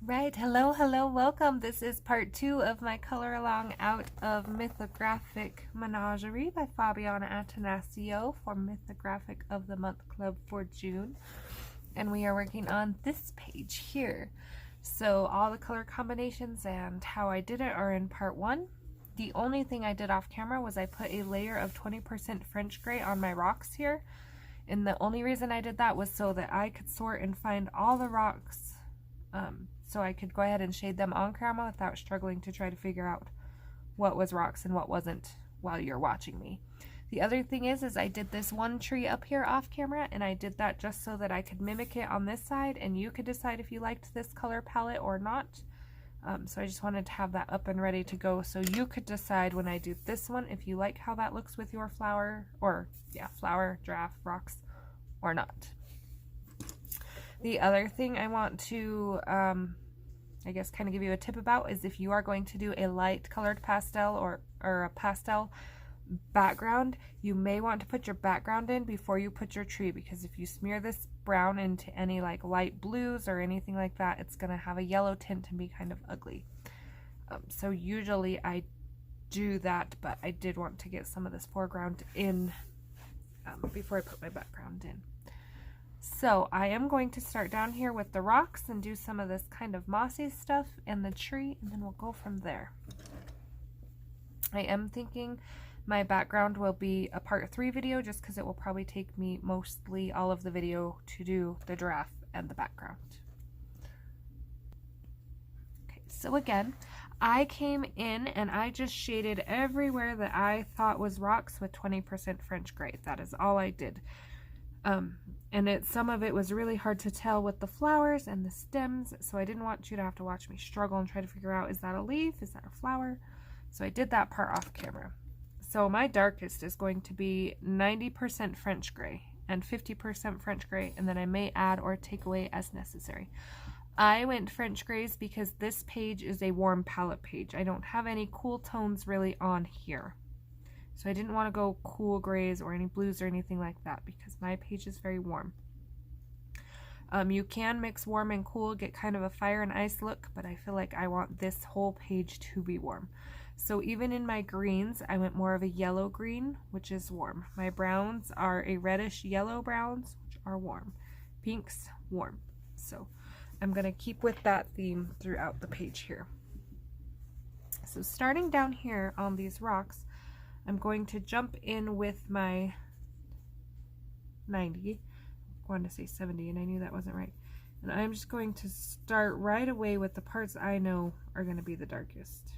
Right, hello, welcome. This is part 2 of my color along out of Mythographic Menagerie by Fabianaattanasio for Mythographic of the Month Club for June. And we are working on this page here. So all the color combinations and how I did it are in part 1. The only thing I did off camera was I put a layer of 20% French gray on my rocks here. And the only reason I did that was so that I could sort and find all the rocks so I could go ahead and shade them on camera without struggling to try to figure out what was rocks and what wasn't while you're watching me. The other thing is I did this one tree up here off camera, and I did that just so that I could mimic it on this side, and you could decide if you liked this color palette or not. So I just wanted to have that up and ready to go so you could decide when I do this one if you like how that looks with your flower, or flower, giraffe, rocks, or not. The other thing I want to I guess kind of give you a tip about is if you are going to do a light colored pastel or a pastel background, you may want to put your background in before you put your tree, because if you smear this brown into any like light blues or anything like that, it's going to have a yellow tint and be kind of ugly. So usually I do that, but I did want to get some of this foreground in before I put my background in. So I am going to start down here with the rocks and do some of this kind of mossy stuff and the tree, and then we'll go from there. I am thinking my background will be a part 3 video just because it will probably take me mostly all of the video to do the giraffe and the background. Okay, so again, I came in and I just shaded everywhere that I thought was rocks with 20% French gray. That is all I did. And some of it was really hard to tell with the flowers and the stems, so I didn't want you to have to watch me struggle and try to figure out, is that a leaf, is that a flower? So I did that part off camera. So my darkest is going to be 90% French gray and 50% French gray, and then I may add or take away as necessary. I went French grays because this page is a warm palette page. I don't have any cool tones really on here. So I didn't want to go cool grays or any blues or anything like that because my page is very warm. You can mix warm and cool, get kind of a fire and ice look, but I feel like I want this whole page to be warm. So even in my greens, I went more of a yellow green, which is warm. My browns are a reddish yellow browns, which are warm. Pinks, warm. So I'm going to keep with that theme throughout the page here. So starting down here on these rocks, I'm going to jump in with my 90. I wanted to say 70 and I knew that wasn't right. And I'm just going to start right away with the parts I know are going to be the darkest.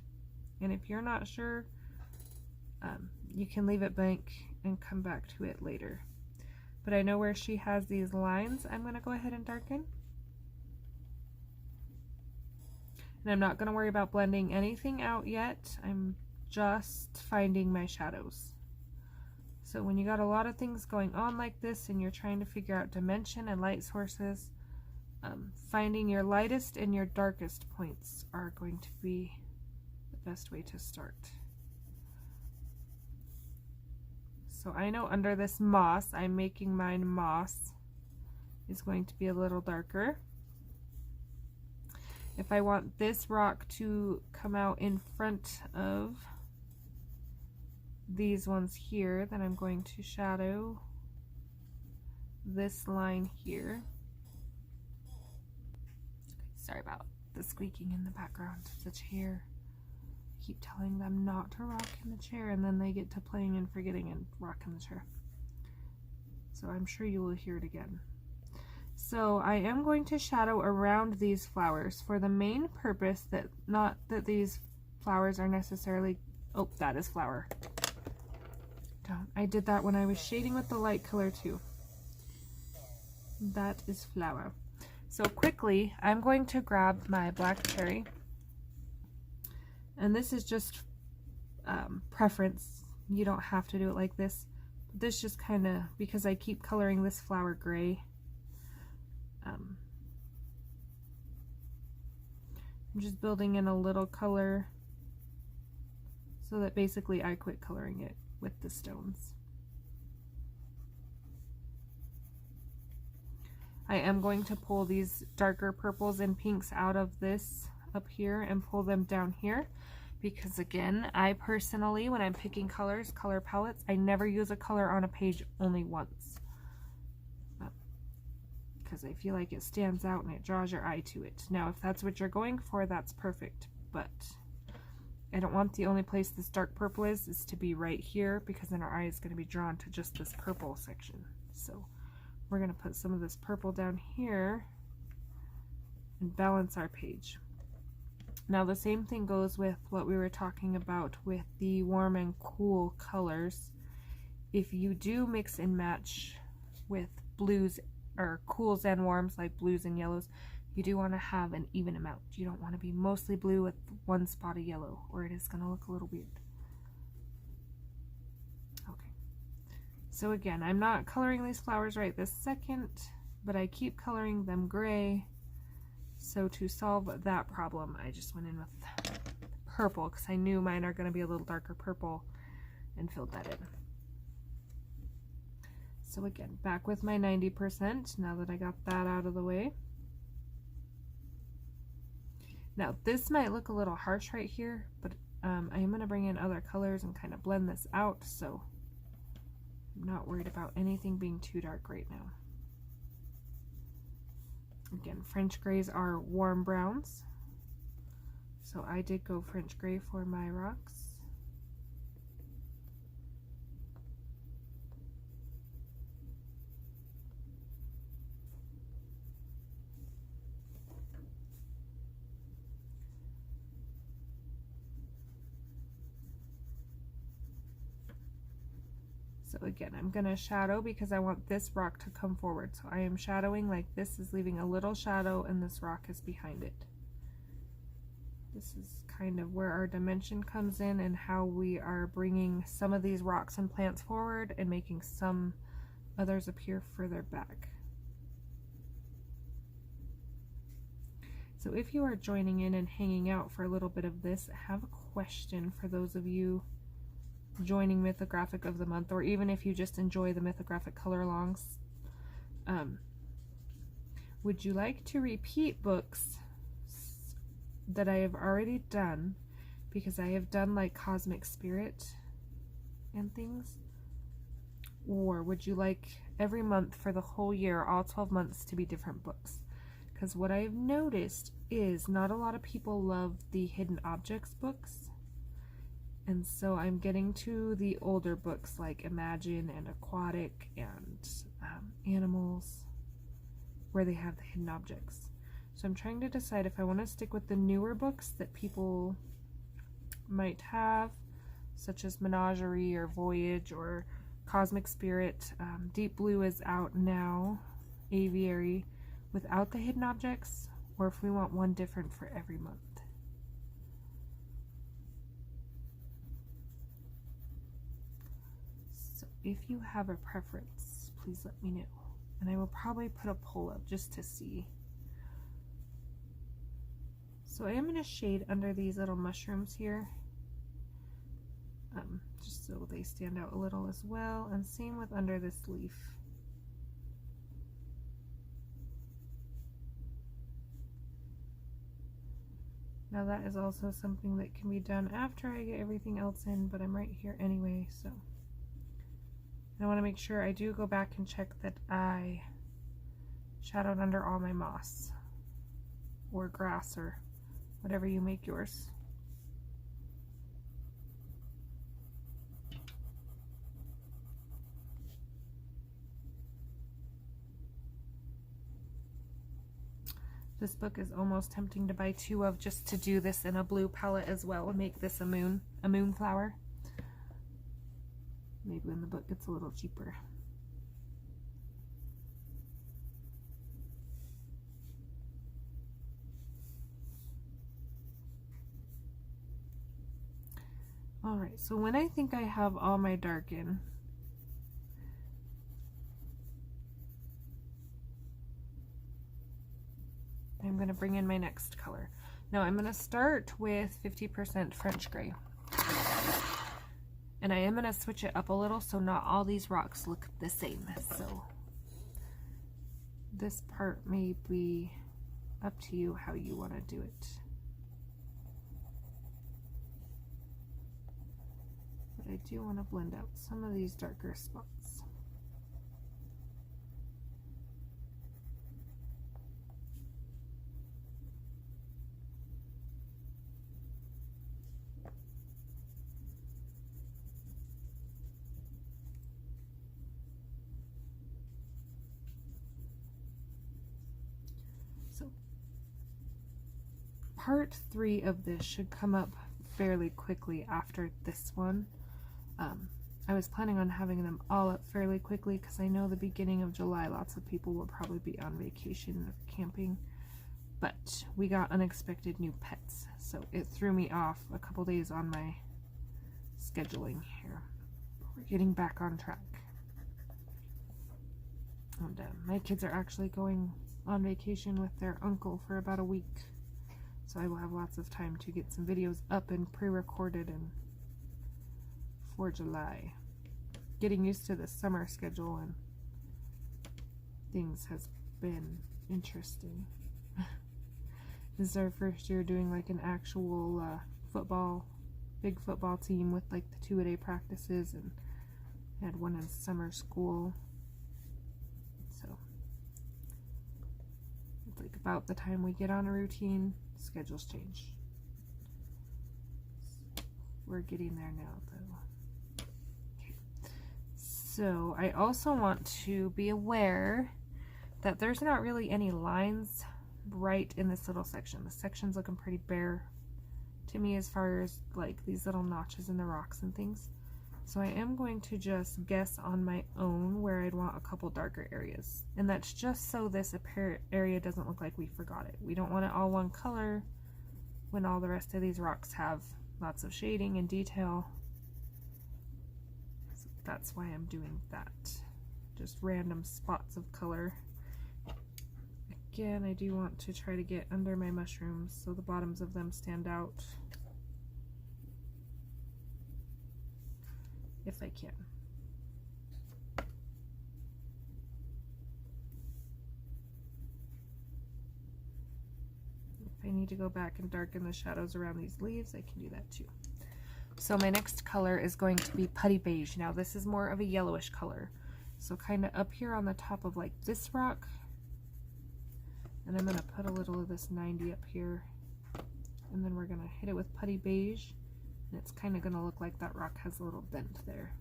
And if you're not sure, you can leave it blank and come back to it later. But I know where she has these lines, I'm going to go ahead and darken. And I'm not going to worry about blending anything out yet. I'm just finding my shadows. So when you got a lot of things going on like this and you're trying to figure out dimension and light sources, finding your lightest and your darkest points are going to be the best way to start. So I know under this moss, I'm making mine moss is going to be a little darker. If I want this rock to come out in front of these ones here, then I'm going to shadow this line here. Sorry about the squeaking in the background of the chair. I keep telling them not to rock in the chair, and then they get to playing and forgetting and rock in the chair. So I'm sure you will hear it again. So I am going to shadow around these flowers for the main purpose that not that these flowers are necessarily, oh, that is flower. I did that when I was shading with the light color too. That is flower. So quickly, I'm going to grab my black cherry. And this is just preference. You don't have to do it like this. This just kind of, because I keep coloring this flower gray. I'm just building in a little color so that basically I quit coloring it with the stones. I am going to pull these darker purples and pinks out of this up here and pull them down here, because again, I personally, when I'm picking colors, color palettes, I never use a color on a page only once, because I feel like it stands out and it draws your eye to it. Now, if that's what you're going for, that's perfect, but I don't want the only place this dark purple is to be right here, because then our eye is going to be drawn to just this purple section. So we're going to put some of this purple down here and balance our page. Now the same thing goes with what we were talking about with the warm and cool colors. If you do mix and match with blues or cools and warms, like blues and yellows, you do want to have an even amount. You don't want to be mostly blue with one spot of yellow, or it is going to look a little weird. Okay, so again, I'm not coloring these flowers right this second, but I keep coloring them gray. So to solve that problem, I just went in with purple, because I knew mine are going to be a little darker purple, and filled that in. So again, back with my 90% now that I got that out of the way. Now this might look a little harsh right here, but I am going to bring in other colors and kind of blend this out, so I'm not worried about anything being too dark right now. Again, French grays are warm browns, so I did go French gray for my rocks. So again, I'm going to shadow because I want this rock to come forward. So I am shadowing like this is leaving a little shadow and this rock is behind it. This is kind of where our dimension comes in and how we are bringing some of these rocks and plants forward and making some others appear further back. So if you are joining in and hanging out for a little bit of this, I have a question for those of you joining Mythographic of the Month, or even if you just enjoy the Mythographic color alongs. Would you like to repeat books that I have already done, because I have done like Cosmic Spirit and things? Or would you like every month for the whole year, all 12 months, to be different books? Because what I've noticed is not a lot of people love the hidden objects books. And so I'm getting to the older books like Imagine and Aquatic and Animals, where they have the hidden objects. So I'm trying to decide if I want to stick with the newer books that people might have, such as Menagerie or Voyage or Cosmic Spirit. Deep Blue is out now, Aviary, without the hidden objects, or if we want one different for every month. If you have a preference, please let me know. And I will probably put a poll up just to see. So I am going to shade under these little mushrooms here, just so they stand out a little as well. And same with under this leaf. Now that is also something that can be done after I get everything else in, but I'm right here anyway, so. I want to make sure I do go back and check that I shadowed under all my moss or grass or whatever you make yours. This book is almost tempting to buy two of, just to do this in a blue palette as well and make this a moon flower. Maybe when the book gets a little cheaper. Alright, so when I think I have all my dark in, I'm going to bring in my next color. Now I'm going to start with 50% French gray. And I am going to switch it up a little so not all these rocks look the same. So this part may be up to you how you want to do it. But I do want to blend out some of these darker spots. So part 3 of this should come up fairly quickly after this one. I was planning on having them all up fairly quickly because I know the beginning of July lots of people will probably be on vacation or camping, but we got unexpected new pets, so it threw me off a couple days on my scheduling here. We're getting back on track. And my kids are actually going on vacation with their uncle for about a week, so I will have lots of time to get some videos up and pre-recorded and for July. Getting used to the summer schedule and things has been interesting. This is our first year doing like an actual big football team with like the 2-a-day practices, and had one in summer school. So it's like about the time we get on a routine, schedules change. We're getting there now though. So I also want to be aware that there's not really any lines right in this little section. The section's looking pretty bare to me as far as like these little notches in the rocks and things. So I am going to just guess on my own where I'd want a couple darker areas. And that's just so this area doesn't look like we forgot it. We don't want it all one color when all the rest of these rocks have lots of shading and detail. That's why I'm doing that. Just random spots of color. Again, I do want to try to get under my mushrooms so the bottoms of them stand out if I can. If I need to go back and darken the shadows around these leaves, I can do that too. So my next color is going to be putty beige. Now this is more of a yellowish color. So kind of up here on the top of like this rock. And I'm going to put a little of this 90 up here. And then we're going to hit it with putty beige. And it's kind of going to look like that rock has a little bend there.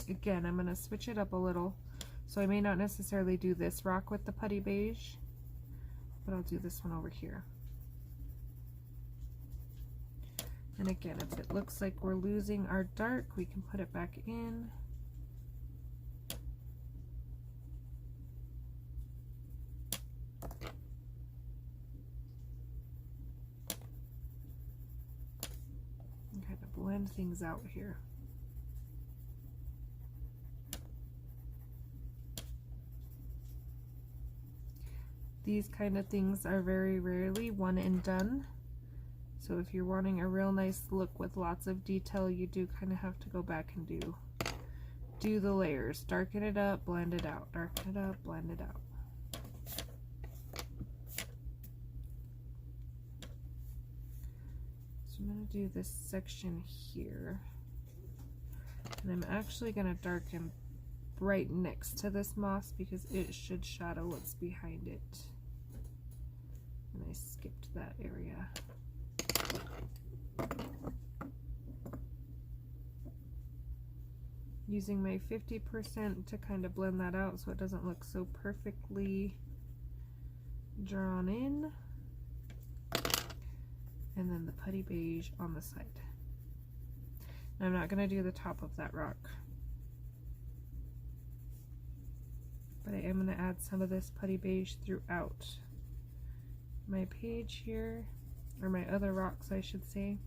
Again, I'm going to switch it up a little, so I may not necessarily do this rock with the putty beige, but I'll do this one over here. And again, if it looks like we're losing our dark, we can put it back in. And kind of blend things out here. These kind of things are very rarely one and done. So if you're wanting a real nice look with lots of detail, you do kind of have to go back and do the layers. Darken it up, blend it out. Darken it up, blend it out. So I'm going to do this section here. And I'm actually going to darken right next to this moss because it should shadow what's behind it. And I skipped that area. Using my 50% to kind of blend that out so it doesn't look so perfectly drawn in. And then the putty beige on the side. And I'm not going to do the top of that rock, but I am going to add some of this putty beige throughout my page here, or my other rocks I should say.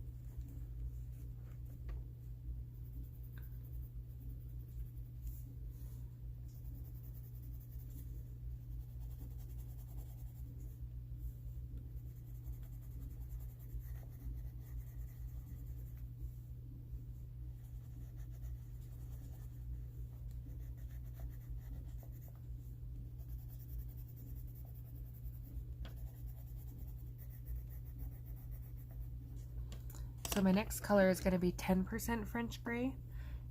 So my next color is going to be 10% French gray,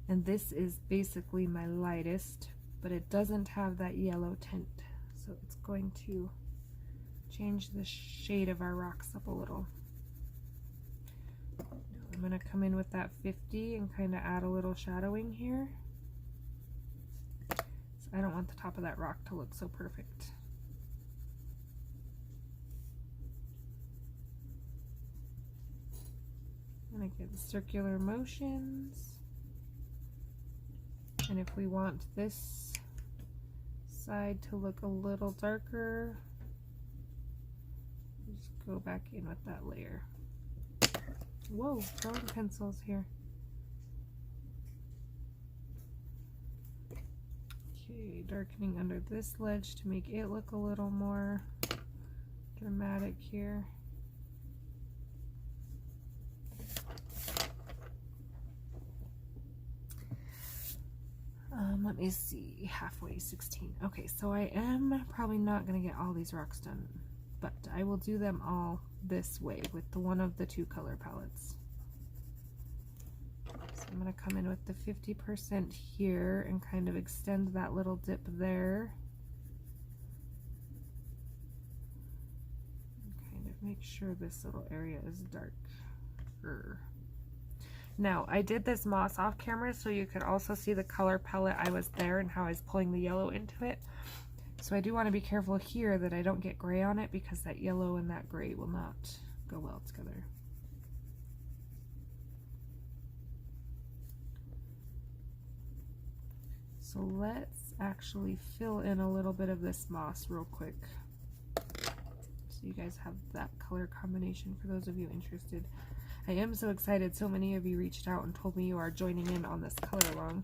and this is basically my lightest, but it doesn't have that yellow tint, so it's going to change the shade of our rocks up a little. I'm going to come in with that 50 and kind of add a little shadowing here. So I don't want the top of that rock to look so perfect. I'm going to get circular motions. And if we want this side to look a little darker, just go back in with that layer. Whoa, drawing pencils here. Okay, darkening under this ledge to make it look a little more dramatic here. Let me see, halfway, 16. Okay, so I am probably not going to get all these rocks done, but I will do them all this way with one of the two color palettes. So I'm going to come in with the 50% here and kind of extend that little dip there. And kind of make sure this little area is darker. Now, I did this moss off camera so you could also see the color palette I was there and how I was pulling the yellow into it. So I do want to be careful here that I don't get gray on it, because that yellow and that gray will not go well together. So let's actually fill in a little bit of this moss real quick, so you guys have that color combination for those of you interested. I am so excited. So many of you reached out and told me you are joining in on this color along.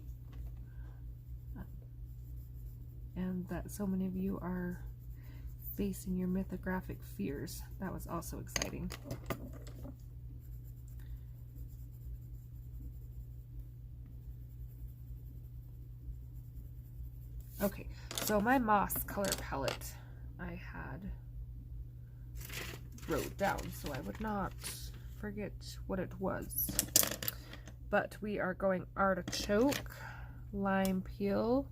And that so many of you are facing your mythographic fears. That was also exciting. Okay, so my moss color palette I had wrote down so I would not forget what it was. But we are going artichoke, lime peel.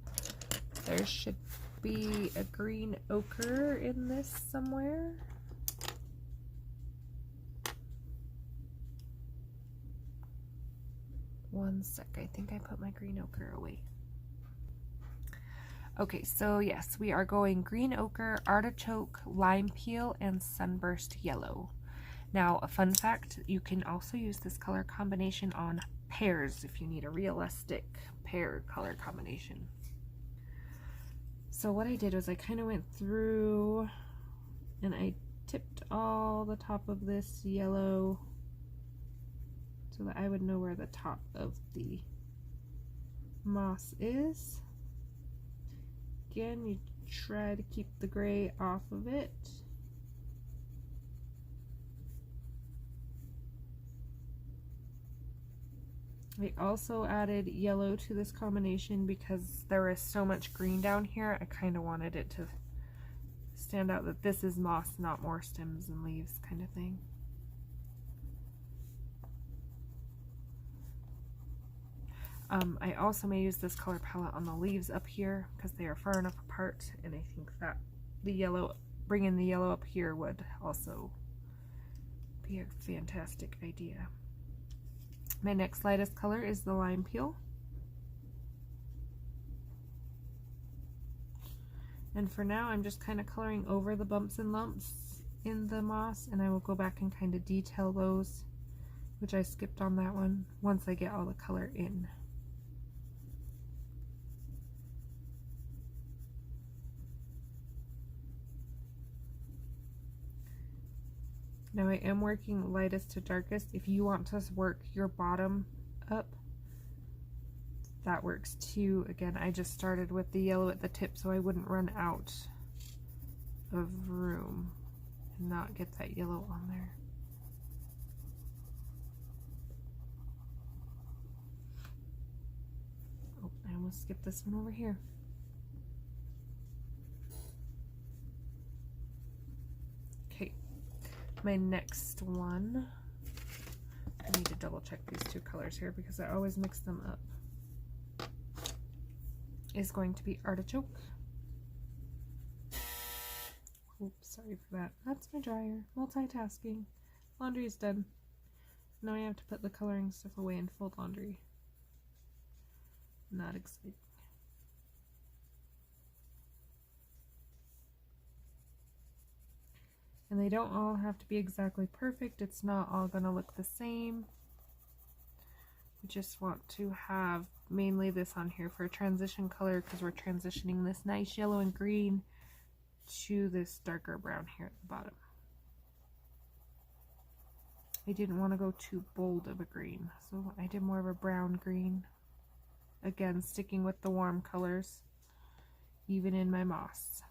There should be a green ochre in this somewhere. One sec, I think I put my green ochre away. Okay, so yes, we are going green ochre, artichoke, lime peel, and sunburst yellow. Now, a fun fact, you can also use this color combination on pears if you need a realistic pear color combination. So what I did was I kind of went through and I tipped all the top of this yellow so that I would know where the top of the moss is. Again, you try to keep the gray off of it. I also added yellow to this combination because there is so much green down here. I kind of wanted it to stand out that this is moss, not more stems and leaves kind of thing. I also may use this color palette on the leaves up here because they are far enough apart, and I think that the yellow, bringing the yellow up here would also be a fantastic idea. My next lightest color is the lime peel. And for now, I'm just kind of coloring over the bumps and lumps in the moss, and I will go back and kind of detail those, which I skipped on that one, once I get all the color in. Now I am working lightest to darkest. If you want to work your bottom up, that works too. Again, I just started with the yellow at the tip so I wouldn't run out of room and not get that yellow on there. Oh, I almost skipped this one over here. Okay, my next one, I'm need to double check these two colors here because I always mix them up. Is going to be Artichoke. Oops, sorry for that. That's my dryer. Multitasking. Laundry is done. Now I have to put the coloring stuff away and fold laundry. Not exciting. And they don't all have to be exactly perfect. It's not all going to look the same. We just want to have mainly this on here for a transition color because we're transitioning this nice yellow and green to this darker brown here at the bottom. I didn't want to go too bold of a green, so I did more of a brown green. Again, sticking with the warm colors, even in my moss.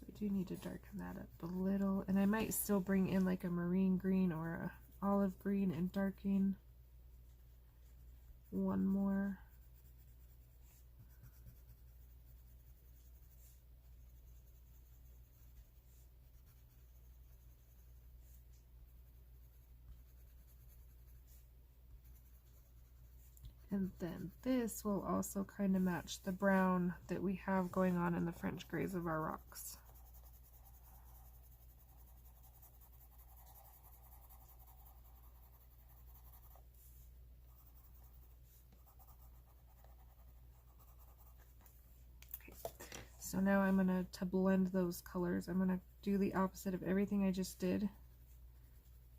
I do need to darken that up a little, and I might still bring in like a marine green or a olive green and darken one more. And then this will also kind of match the brown that we have going on in the French grays of our rocks. So now I'm going to blend those colors. I'm going to do the opposite of everything I just did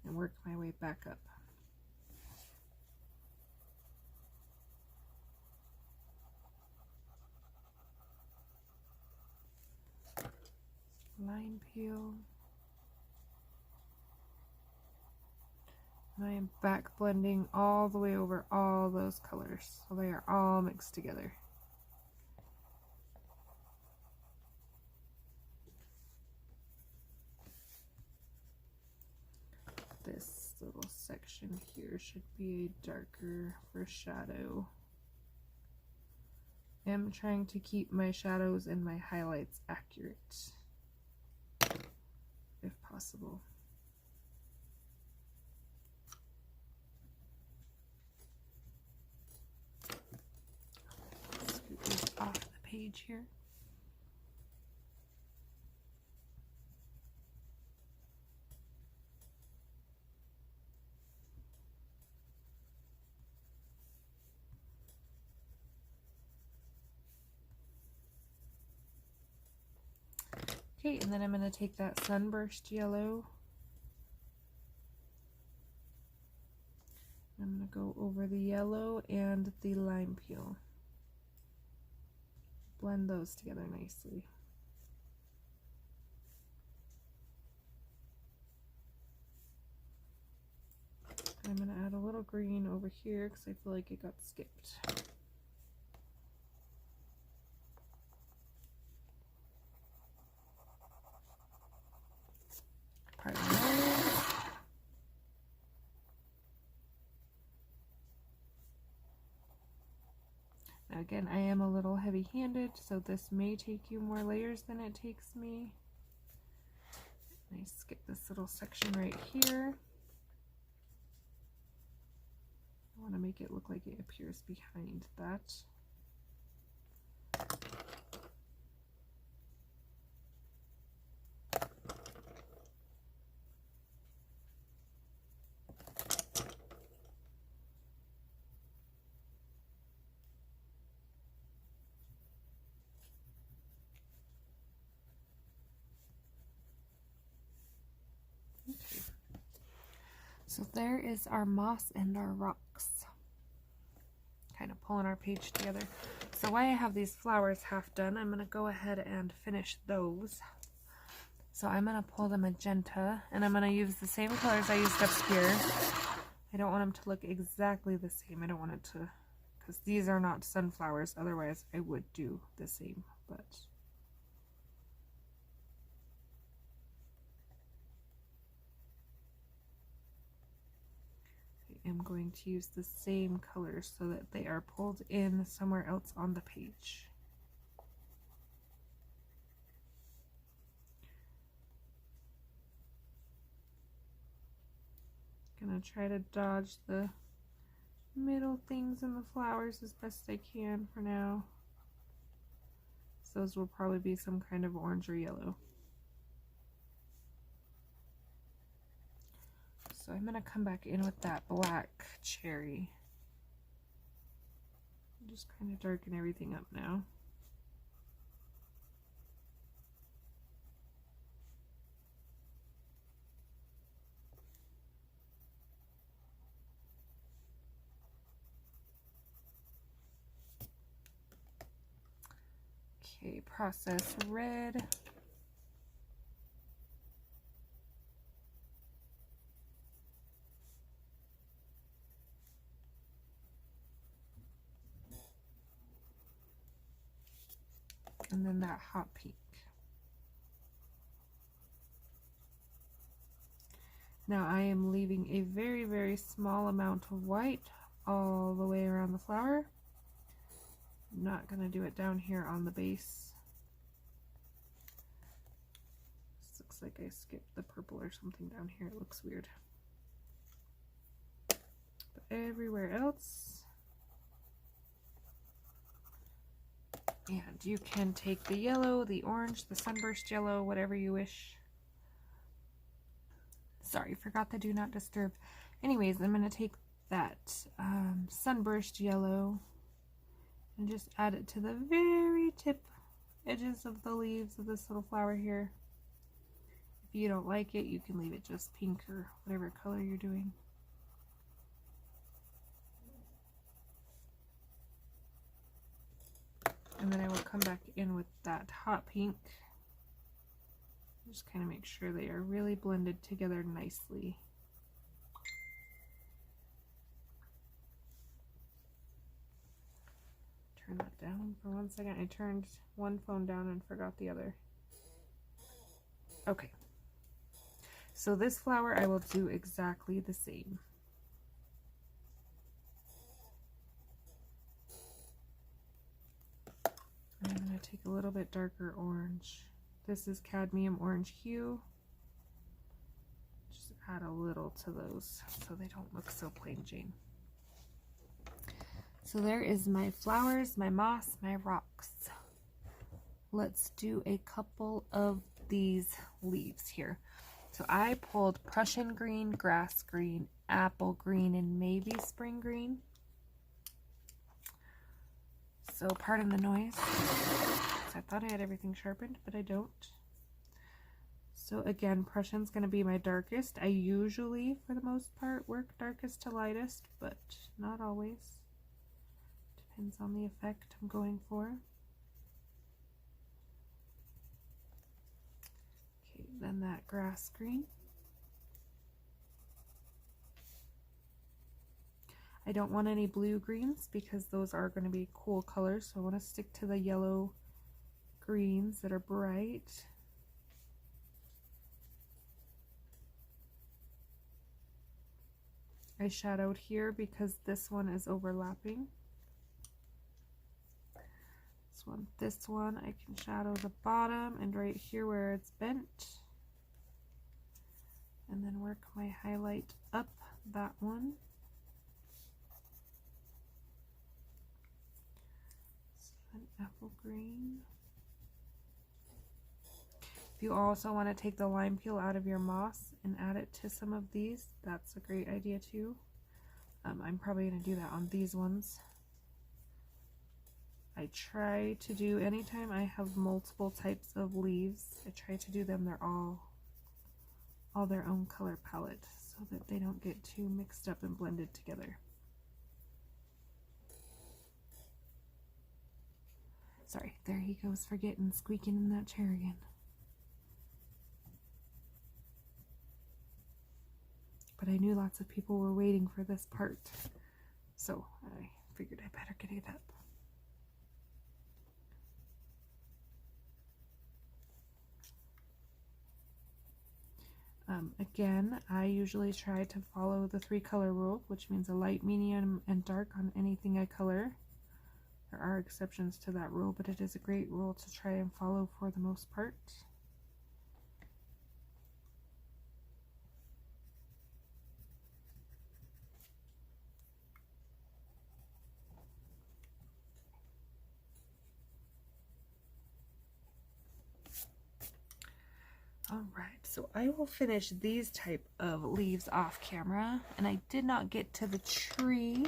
and work my way back up. Line peel. And I am back blending all the way over all those colors so they are all mixed together. This little section here should be a darker for shadow. I'm trying to keep my shadows and my highlights accurate, if possible. Scoot this off the page here. Okay, and then I'm going to take that sunburst yellow. I'm going to go over the yellow and the lime peel. Blend those together nicely. I'm going to add a little green over here because I feel like it got skipped. Pardon me. Now again, I am a little heavy-handed, so this may take you more layers than it takes me. I skip this little section right here. I want to make it look like it appears behind that. Okay. So there is our moss and our rocks. Kind of pulling our page together. So while I have these flowers half done, I'm going to go ahead and finish those. So I'm going to pull the magenta, and I'm going to use the same colors I used up here. I don't want them to look exactly the same. I don't want it to, because these are not sunflowers, otherwise I would do the same, but I'm going to use the same colors so that they are pulled in somewhere else on the page. Gonna try to dodge the middle things in the flowers as best I can for now. So those will probably be some kind of orange or yellow. So I'm gonna come back in with that black cherry. Just kind of darken everything up now. Okay, process red. And then that hot pink. Now I am leaving a very, very small amount of white all the way around the flower. I'm not going to do it down here on the base. This looks like I skipped the purple or something down here. It looks weird. But everywhere else. And you can take the yellow, the orange, the sunburst yellow, whatever you wish. Sorry, forgot the do not disturb. Anyways, I'm going to take that sunburst yellow and just add it to the very tip edges of the leaves of this little flower here. If you don't like it, you can leave it just pink or whatever color you're doing. And then I will come back in with that hot pink. Just kind of make sure they are really blended together nicely. Turn that down for 1 second. I turned one phone down and forgot the other. Okay. So this flower I will do exactly the same. I'm going to take a little bit darker orange. This is cadmium orange hue. Just add a little to those so they don't look so plain Jane. So there is my flowers, my moss, my rocks. Let's do a couple of these leaves here. So I pulled Prussian green, grass green, apple green, and maybe spring green. So pardon the noise. I thought I had everything sharpened, but I don't. So again, Prussian's going to be my darkest. I usually, for the most part, work darkest to lightest, but not always. Depends on the effect I'm going for. Okay, then that grass green. I don't want any blue greens because those are going to be cool colors, so I want to stick to the yellow greens that are bright. I shadowed here because this one is overlapping. This one, I can shadow the bottom and right here where it's bent. And then work my highlight up that one. So an apple green. If you also want to take the lime peel out of your moss and add it to some of these, that's a great idea too. I'm probably going to do that on these ones. I try to do, anytime I have multiple types of leaves, I try to do them, they're all their own color palette so that they don't get too mixed up and blended together. Sorry, there he goes forgetting, squeaking in that chair again. But I knew lots of people were waiting for this part, so I figured I better get it up. Again, I usually try to follow the 3-color rule, which means a light, medium, and dark on anything I color. There are exceptions to that rule, but it is a great rule to try and follow for the most part. All right, so I will finish these type of leaves off camera, and I did not get to the tree.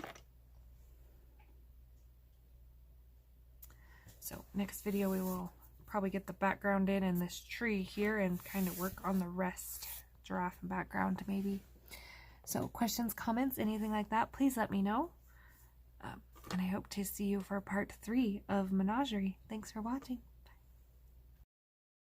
So next video we will probably get the background in this tree here and kind of work on the rest, giraffe and background maybe. So questions, comments, anything like that, please let me know. And I hope to see you for part 3 of Menagerie. Thanks for watching.